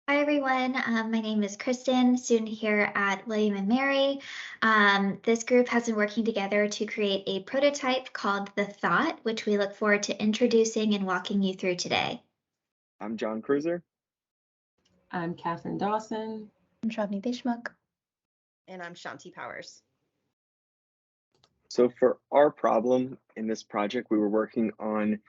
Hi, everyone. My name is Christen, student here at William and Mary. This group has been working together to create a prototype called The Thought, which we look forward to introducing and walking you through today. I'm John Cruser. I'm Catherine Dawson. I'm Shravani Deshmukh. And I'm Shanti Powers. So for our problem in this project, we were working on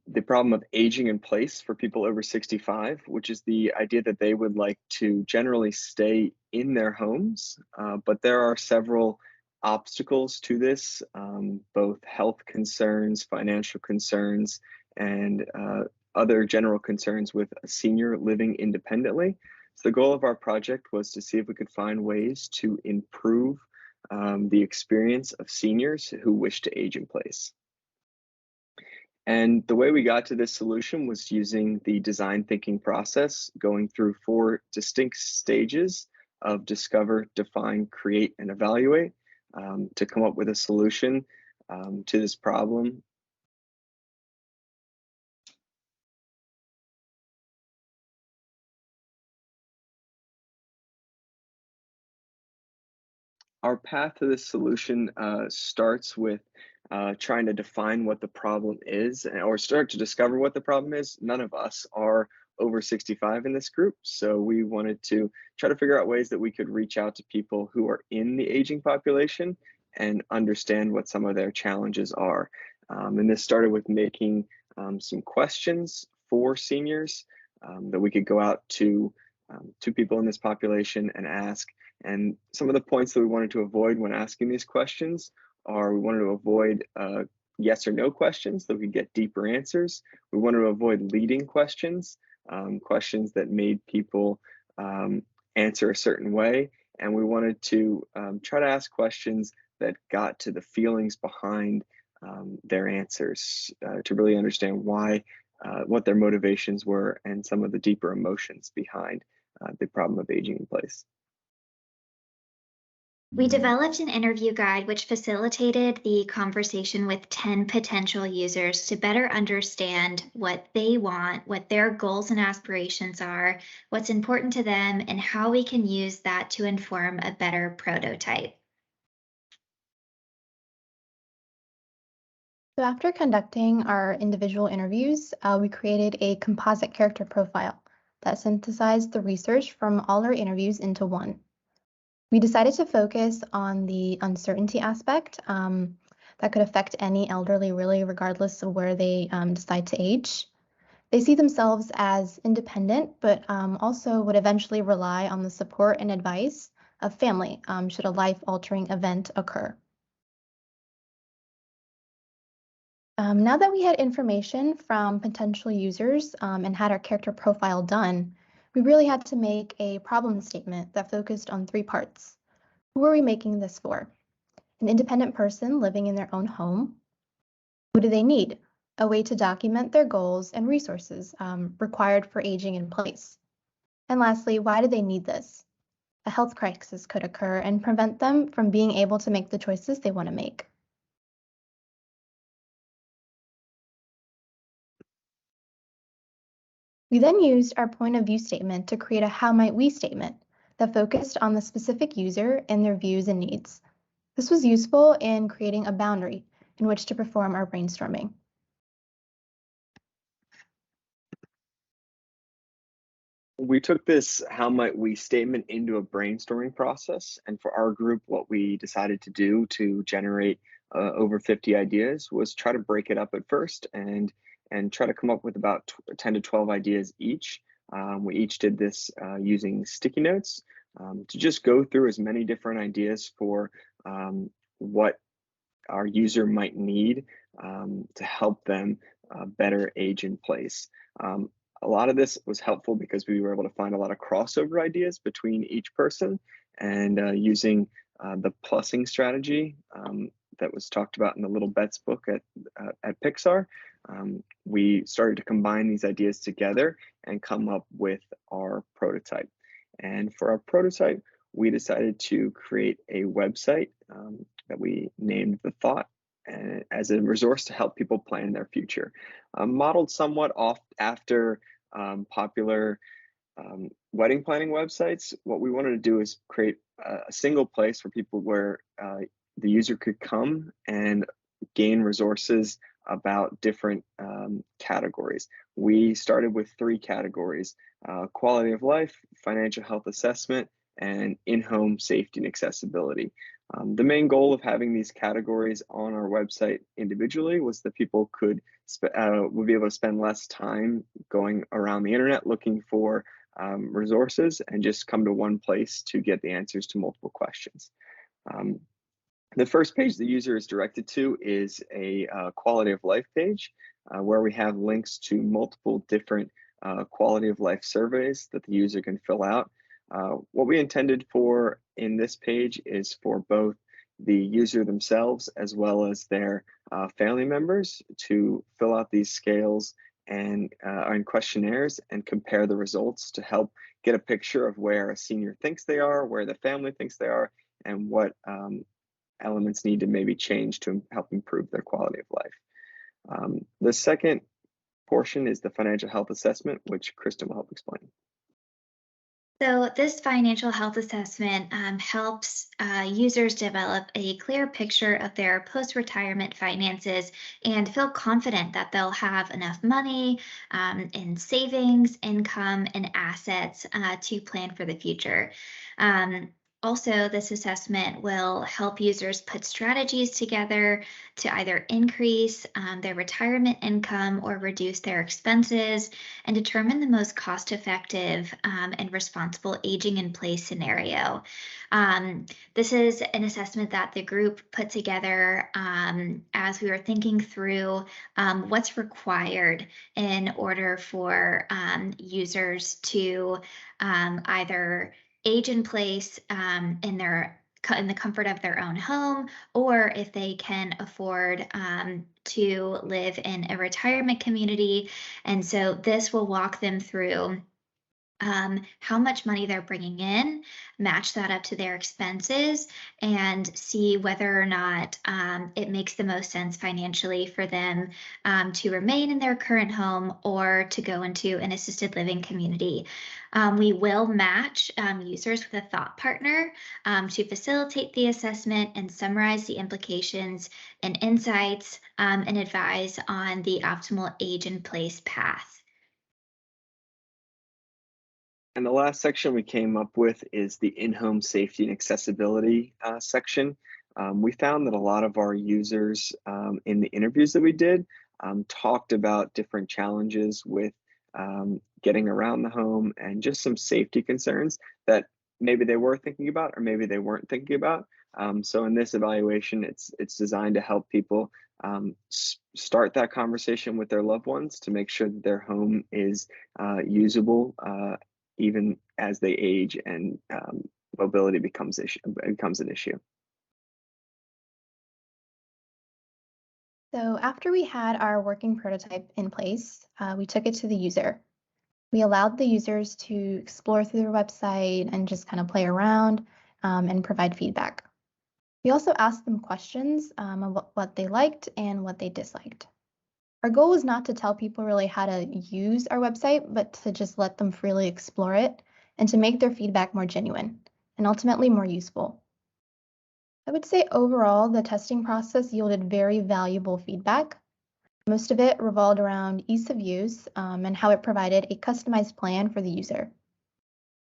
the problem of aging in place for people over 65, which is the idea that they would like to generally stay in their homes, but there are several obstacles to this, both health concerns, financial concerns, and other general concerns with a senior living independently. So the goal of our project was to see if we could find ways to improve the experience of seniors who wish to age in place. And the way we got to this solution was using the design thinking process, going through 4 distinct stages of discover, define, create, and evaluate to come up with a solution to this problem. Our path to this solution starts with trying to define what the problem is, or start to discover what the problem is. None of us are over 65 in this group, so we wanted to try to figure out ways that we could reach out to people who are in the aging population and understand what some of their challenges are. And this started with making some questions for seniors that we could go out to people in this population and ask. And some of the points that we wanted to avoid when asking these questions are we wanted to avoid yes or no questions so we could get deeper answers. We wanted to avoid leading questions, questions that made people answer a certain way. And we wanted to try to ask questions that got to the feelings behind their answers to really understand why, what their motivations were and some of the deeper emotions behind the problem of aging in place. We developed an interview guide which facilitated the conversation with 10 potential users to better understand what they want, what their goals and aspirations are, what's important to them, and how we can use that to inform a better prototype. So after conducting our individual interviews, we created a composite character profile that synthesized the research from all our interviews into one. We decided to focus on the uncertainty aspect that could affect any elderly, really, regardless of where they decide to age. They see themselves as independent, but also would eventually rely on the support and advice of family should a life-altering event occur. Now that we had information from potential users and had our character profile done, we really had to make a problem statement that focused on 3 parts. Who are we making this for? An independent person living in their own home. What do they need? A way to document their goals and resources required for aging in place. And lastly, why do they need this? A health crisis could occur and prevent them from being able to make the choices they want to make. We then used our point of view statement to create a how might we statement that focused on the specific user and their views and needs. This was useful in creating a boundary in which to perform our brainstorming. We took this how might we statement into a brainstorming process. And for our group, what we decided to do to generate over 50 ideas was try to break it up at first and try to come up with about 10 to 12 ideas each. We each did this using sticky notes to just go through as many different ideas for what our user might need to help them better age in place. A lot of this was helpful because we were able to find a lot of crossover ideas between each person, and using the plussing strategy that was talked about in the Little Bets book at Pixar, we started to combine these ideas together and come up with our prototype. And for our prototype, we decided to create a website that we named The Thought as a resource to help people plan their future. Modeled somewhat off after popular wedding planning websites. What we wanted to do is create a single place for people where the user could come and gain resources about different categories. We started with 3 categories: quality of life, financial health assessment, and in-home safety and accessibility. The main goal of having these categories on our website individually was that people would be able to spend less time going around the internet looking for resources and just come to one place to get the answers to multiple questions. The first page the user is directed to is a quality of life page where we have links to multiple different quality of life surveys that the user can fill out. What we intended for in this page is for both the user themselves as well as their family members to fill out these scales and questionnaires and compare the results to help get a picture of where a senior thinks they are, where the family thinks they are, and what elements need to maybe change to help improve their quality of life. The second portion is the financial health assessment, which Christen will help explain. So this financial health assessment helps users develop a clear picture of their post-retirement finances and feel confident that they'll have enough money in savings, income, and assets to plan for the future. Also, this assessment will help users put strategies together to either increase their retirement income or reduce their expenses and determine the most cost-effective and responsible aging in place scenario. This is an assessment that the group put together as we were thinking through what's required in order for users to either age in place in the comfort of their own home, or if they can afford to live in a retirement community. And so this will walk them through how much money they're bringing in, match that up to their expenses, and see whether or not it makes the most sense financially for them to remain in their current home or to go into an assisted living community. We will match users with a thought partner to facilitate the assessment and summarize the implications and insights and advise on the optimal age in place path. And the last section we came up with is the in-home safety and accessibility section. We found that a lot of our users in the interviews that we did talked about different challenges with getting around the home and just some safety concerns that maybe they were thinking about or maybe they weren't thinking about. So in this evaluation, it's designed to help people start that conversation with their loved ones to make sure that their home is usable even as they age and mobility becomes an issue. So after we had our working prototype in place, we took it to the user. We allowed the users to explore through their website and just kind of play around and provide feedback. We also asked them questions of what they liked and what they disliked. Our goal was not to tell people really how to use our website, but to just let them freely explore it and to make their feedback more genuine and ultimately more useful. I would say overall, the testing process yielded very valuable feedback. Most of it revolved around ease of use and how it provided a customized plan for the user.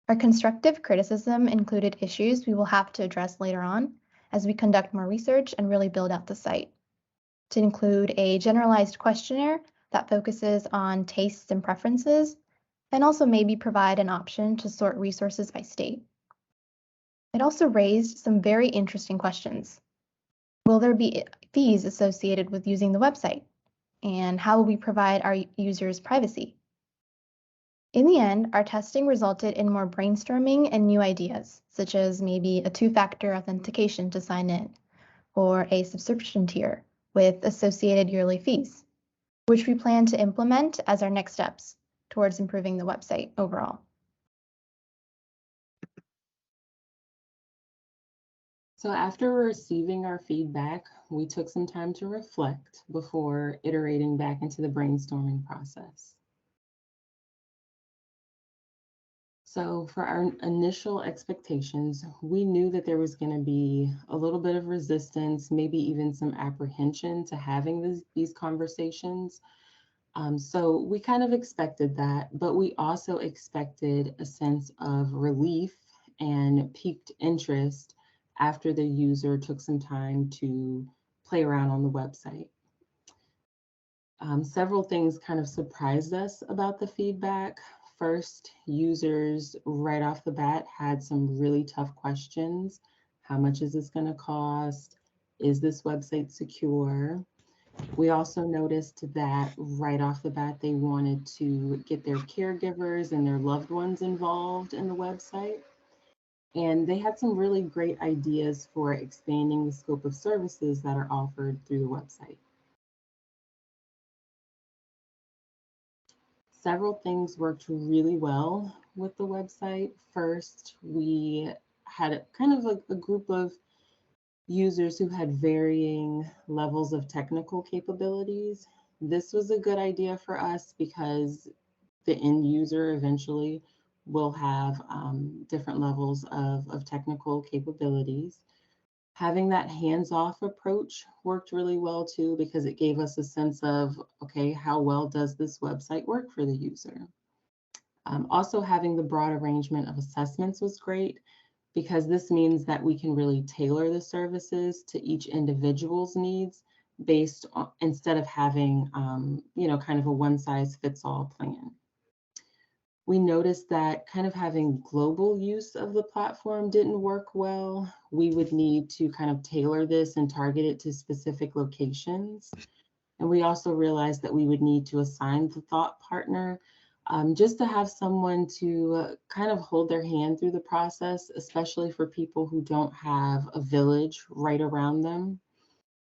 Our constructive criticism included issues we will have to address later on as we conduct more research and really build out the site. To include a generalized questionnaire that focuses on tastes and preferences, and also maybe provide an option to sort resources by state. It also raised some very interesting questions. Will there be fees associated with using the website? And how will we provide our users privacy? In the end, our testing resulted in more brainstorming and new ideas, such as maybe a 2-factor authentication to sign in, or a subscription tier with associated yearly fees, which we plan to implement as our next steps towards improving the website overall. So after receiving our feedback, we took some time to reflect before iterating back into the brainstorming process. So for our initial expectations, we knew that there was going to be a little bit of resistance, maybe even some apprehension to having these conversations. So we kind of expected that, but we also expected a sense of relief and piqued interest after the user took some time to play around on the website. Several things kind of surprised us about the feedback. First, users right off the bat had some really tough questions. How much is this going to cost? Is this website secure? We also noticed that right off the bat, they wanted to get their caregivers and their loved ones involved in the website. And they had some really great ideas for expanding the scope of services that are offered through the website. Several things worked really well with the website. First, we had kind of like a group of users who had varying levels of technical capabilities. This was a good idea for us because the end user eventually will have different levels of technical capabilities. Having that hands-off approach worked really well too, because it gave us a sense of, okay, how well does this website work for the user? Also, having the broad arrangement of assessments was great, because this means that we can really tailor the services to each individual's needs based on, instead of having, kind of a one-size-fits-all plan. We noticed that kind of having global use of the platform didn't work well. We would need to kind of tailor this and target it to specific locations. And we also realized that we would need to assign the thought partner, just to have someone to kind of hold their hand through the process, especially for people who don't have a village right around them.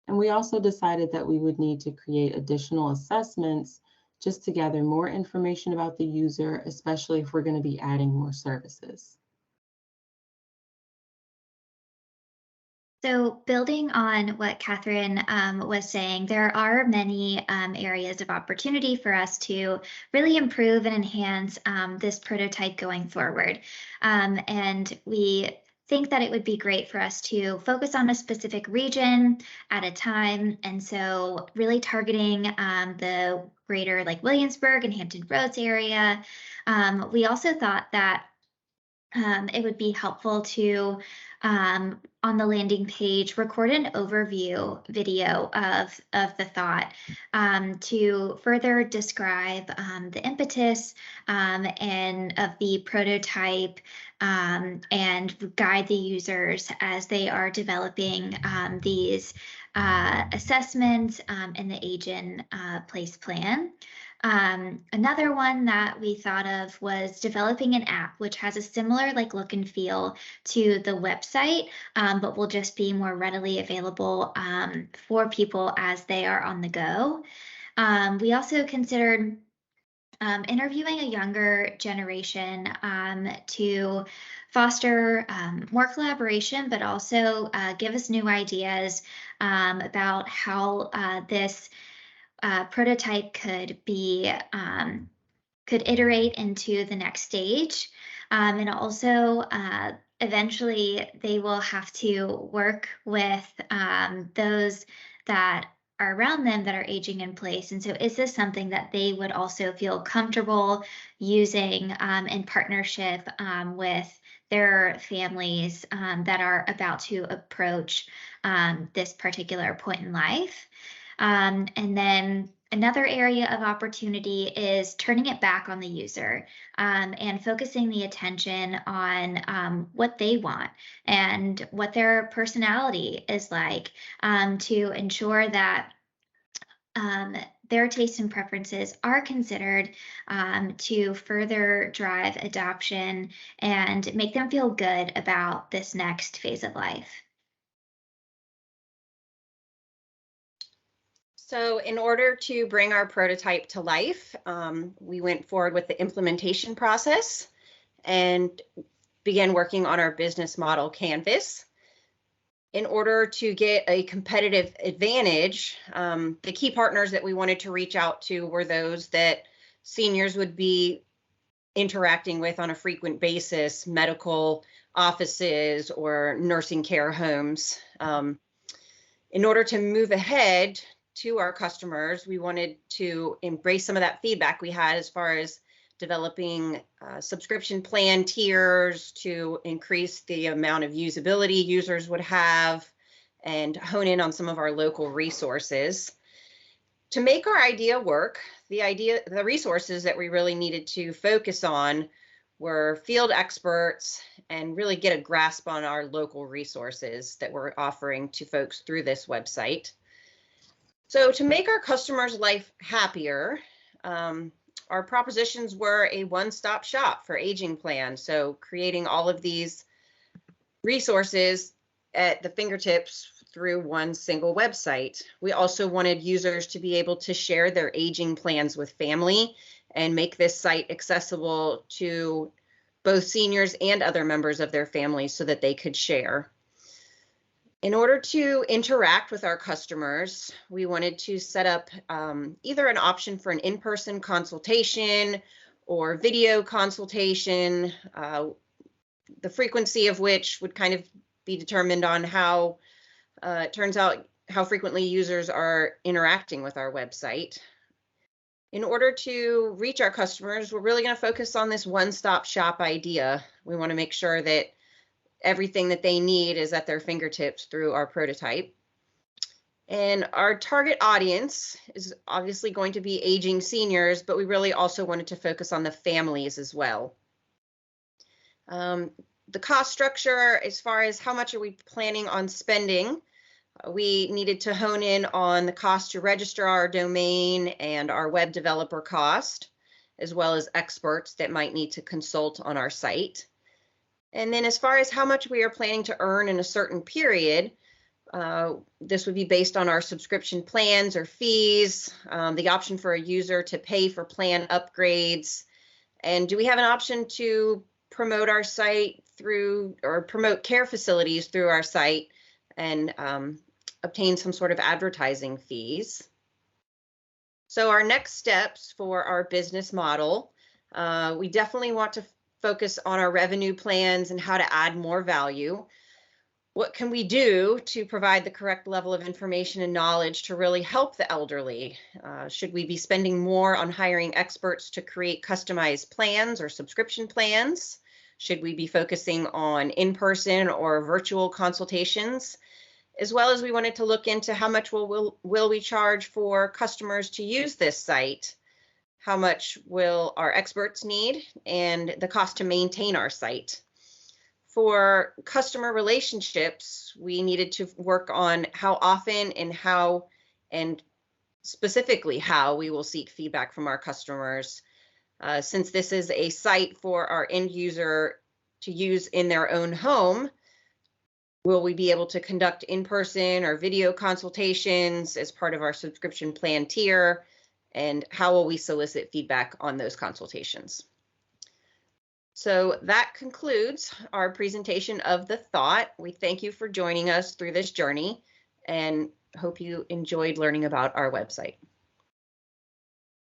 And we also decided that we would need to create additional assessments just to gather more information about the user, especially if we're going to be adding more services. So building on what Catherine was saying, there are many areas of opportunity for us to really improve and enhance this prototype going forward. And we think that it would be great for us to focus on a specific region at a time. And so really targeting the greater like Williamsburg and Hampton Roads area. We also thought that it would be helpful to, on the landing page, record an overview video of the thought to further describe the impetus and of the prototype and guide the users as they are developing these assessments and the age and place plan. Another one that we thought of was developing an app which has a similar like look and feel to the website, but will just be more readily available for people as they are on the go. We also considered interviewing a younger generation to foster more collaboration, to also give us new ideas about how this prototype could be could iterate into the next stage, and also eventually they will have to work with those that are around them that are aging in place. And so is this something that they would also feel comfortable using in partnership with their families that are about to approach this particular point in life? And then another area of opportunity is turning it back on the user and focusing the attention on what they want and what their personality is like to ensure that their tastes and preferences are considered to further drive adoption and make them feel good about this next phase of life. So in order to bring our prototype to life, we went forward with the implementation process and began working on our business model canvas. In order to get a competitive advantage, the key partners that we wanted to reach out to were those that seniors would be interacting with on a frequent basis, medical offices or nursing care homes. In order to move ahead to our customers, we wanted to embrace some of that feedback we had as far as developing subscription plan tiers to increase the amount of usability users would have and hone in on some of our local resources. To make our idea work, the resources that we really needed to focus on were field experts and really get a grasp on our local resources that we're offering to folks through this website. So to make our customers' life happier, our propositions were a one-stop shop for aging plans. So creating all of these resources at the fingertips through one single website. We also wanted users to be able to share their aging plans with family and make this site accessible to both seniors and other members of their families so that they could share. In order to interact with our customers, we wanted to set up either an option for an in-person consultation or video consultation, the frequency of which would kind of be determined on how it turns out how frequently users are interacting with our website. In order to reach our customers, we're really going to focus on this one-stop shop idea. We want to make sure that everything that they need is at their fingertips through our prototype. And our target audience is obviously going to be aging seniors, but we really also wanted to focus on the families as well. The cost structure, as far as how much are we planning on spending, we needed to hone in on the cost to register our domain and our web developer cost, as well as experts that might need to consult on our site. And then as far as how much we are planning to earn in a certain period, this would be based on our subscription plans or fees, the option for a user to pay for plan upgrades, and do we have an option to promote our site through or promote care facilities through our site and obtain some sort of advertising fees. So our next steps for our business model, we definitely want to focus on our revenue plans and how to add more value. What can we do to provide the correct level of information and knowledge to really help the elderly? Should we be spending more on hiring experts to create customized plans or subscription plans? Should we be focusing on in-person or virtual consultations? As well as we wanted to look into how much will we charge for customers to use this site? How much will our experts need and the cost to maintain our site? For customer relationships, we needed to work on how often and specifically how we will seek feedback from our customers. Since this is a site for our end user to use in their own home, will we be able to conduct in-person or video consultations as part of our subscription plan tier? And how will we solicit feedback on those consultations? So that concludes our presentation of the thought. We thank you for joining us through this journey and hope you enjoyed learning about our website.